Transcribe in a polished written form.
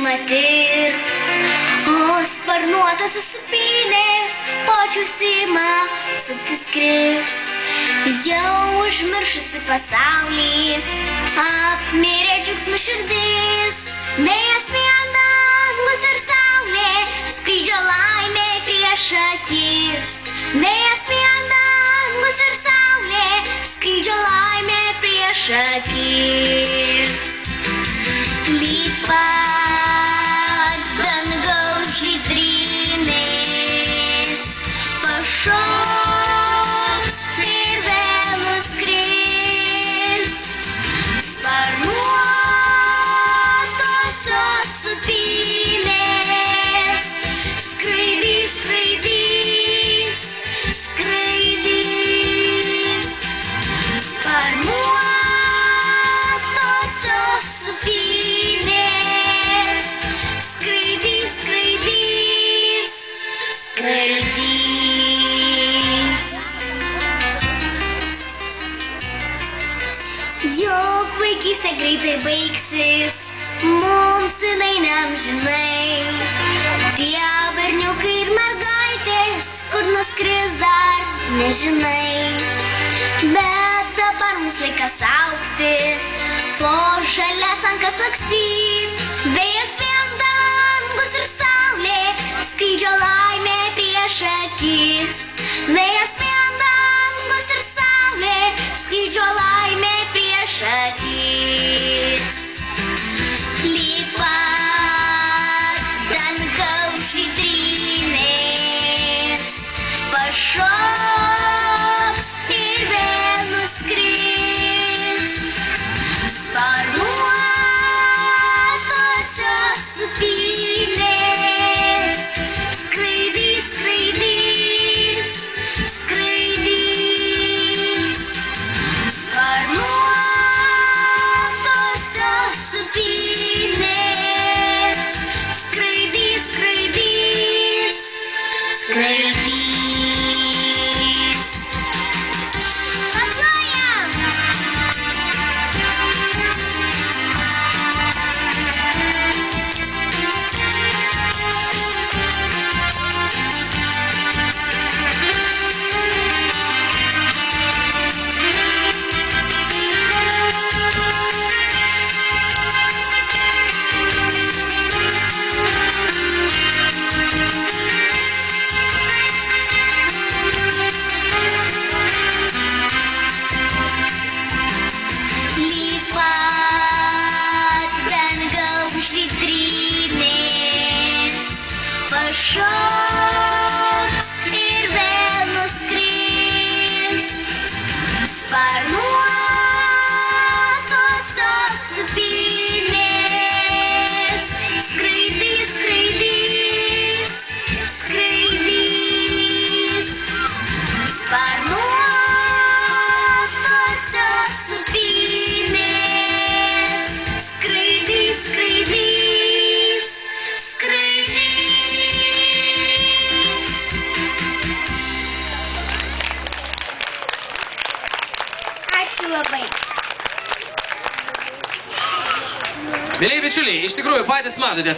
matyt. O sparnuotosios supynės počius ima suktis kris. Jau užmiršusi pasaulį, apmirė džiaugsmų širdis. Vėjas vien dangus ir saulė, skrydžio laimė prieš akis. Vėjas vien dangus ir saulė, skrydžio laimė prieš akis. Lyg pats dangaus žydrynės pašoks ir vėl nuskris. Sparnuotosios supynės skraidys, skraidys, skraidys. Sparnuotosios supynės skraidys, skraidys, skraidys. Juk vaikystė greitai baigsis, mums jinai neamžinai. Tie berniukai ir mergaitės, kur nuskris dar nežinai. Bet dabar mums laikas augti, po žalias ankas lakstyt. Vėjas vien dangus ir saulė, skrydžio laimė prieš akis. Vėjas vien dangus ir saulė, skrydžio laimė prieš akis. Lyg pat dangaus žydrynės pašoks ir vėl nuskris. Sparnuotosios supynės skraidys, skraidys, skraidys. Sparnuotosios supynės skraidys, skraidys, skraidys. Paplojam! Lyg pat dangaus žydrynės pašoks ir vėl nuskris. Sparnuotosios supynės skraidys, skraidys, skraidys. Sparnuotosios supynės skraidys, skraidys, skraidys. Ačiū labai. Mielieji bičiuliai, iš tikrųjų patys matote.